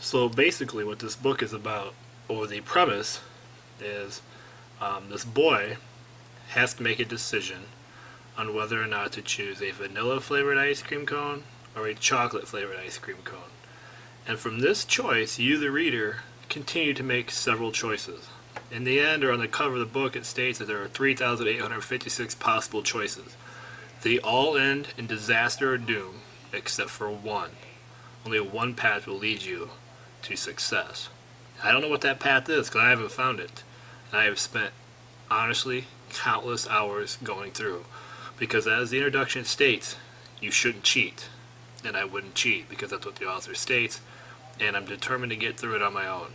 So basically what this book is about, or the premise, is this boy has to make a decision on whether or not to choose a vanilla flavored ice cream cone or a chocolate flavored ice cream cone. And from this choice, you the reader continue to make several choices. In the end, or on the cover of the book, it states that there are 3,856 possible choices. They all end in disaster or doom, except for one. Only one path will lead you to success. I don't know what that path is because I haven't found it. And I have spent, honestly, countless hours going through. Because as the introduction states, you shouldn't cheat. And I wouldn't cheat because that's what the author states. And I'm determined to get through it on my own.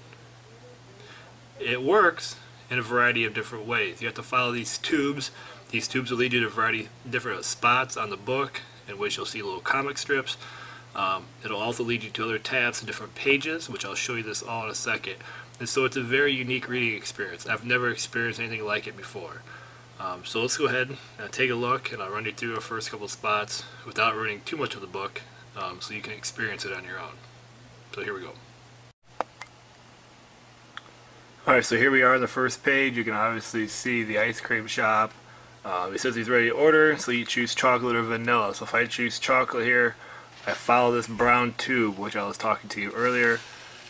It works in a variety of different ways. You have to follow these tubes. These tubes will lead you to a variety of different spots on the book in which you'll see little comic strips. It'll also lead you to other tabs and different pages, which I'll show you this all in a second. And so it's a very unique reading experience. I've never experienced anything like it before. So let's go ahead and take a look, and I'll run you through the first couple spots without ruining too much of the book, so you can experience it on your own. So here we go. Alright, so here we are on the first page. You can obviously see the ice cream shop. It says he's ready to order, so you choose chocolate or vanilla. So if I choose chocolate here, I follow this brown tube, which I was talking to you earlier,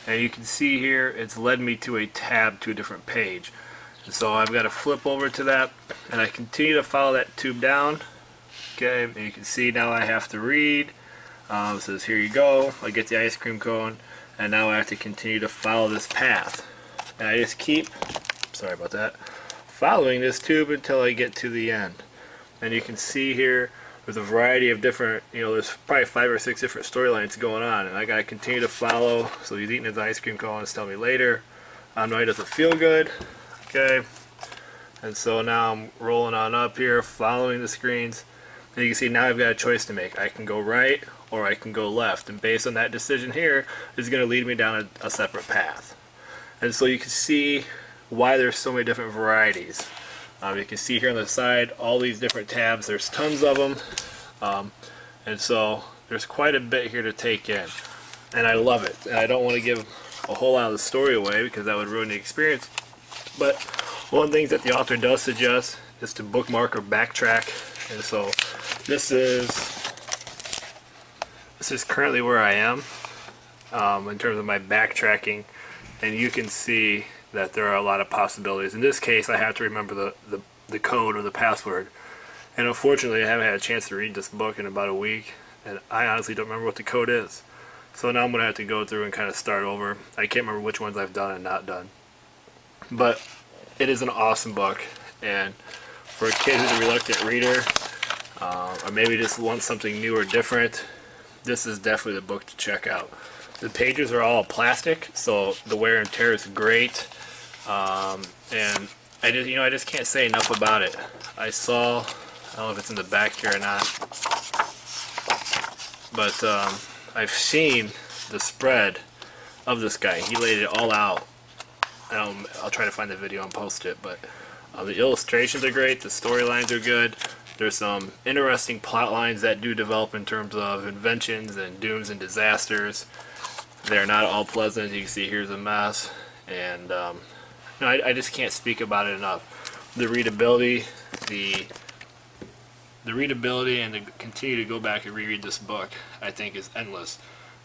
and you can see here it's led me to a tab to a different page. And so I've got to flip over to that, and I continue to follow that tube down. Okay, and you can see now I have to read. It says here you go, I get the ice cream cone, and now I have to continue to follow this path. And I just keep, sorry about that, following this tube until I get to the end. And you can see here there's a variety of different, there's probably 5 or 6 different storylines going on, and I gotta continue to follow. So he's eating his ice cream cone, tell me later. I know he doesn't feel good. Okay, and so now I'm rolling on up here, following the screens, and you can see now I've got a choice to make. I can go right or I can go left, and based on that decision here is going to lead me down a separate path. And so you can see why there's so many different varieties. You can see here on the side all these different tabs. There's tons of them, and so there's quite a bit here to take in, and I love it. And I don't want to give a whole lot of the story away because that would ruin the experience, but one of the things that the author does suggest is to bookmark or backtrack. And so this is currently where I am in terms of my backtracking, and you can see that there are a lot of possibilities. In this case, I have to remember the code or the password, and unfortunately I haven't had a chance to read this book in about a week, and I honestly don't remember what the code is. So now I'm going to have to go through and kind of start over. I can't remember which ones I've done and not done. But it is an awesome book, and for a kid who's a reluctant reader, or maybe just wants something new or different, this is definitely the book to check out. The pages are all plastic, so the wear and tear is great, and I just can't say enough about it. I don't know if it's in the back here or not, but I've seen the spread of this guy. He laid it all out. I'll try to find the video and post it, but the illustrations are great, the storylines are good. There's some interesting plot lines that do develop in terms of inventions and dooms and disasters. They're not all pleasant. You can see here's a mess, and I just can't speak about it enough. The readability, the readability, and to continue to go back and reread this book, I think is endless.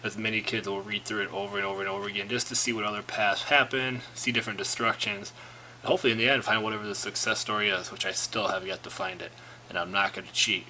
As many kids will read through it over and over and over again just to see what other paths happen, see different destructions, and hopefully in the end find whatever the success story is, which I still have yet to find it, and I'm not going to cheat.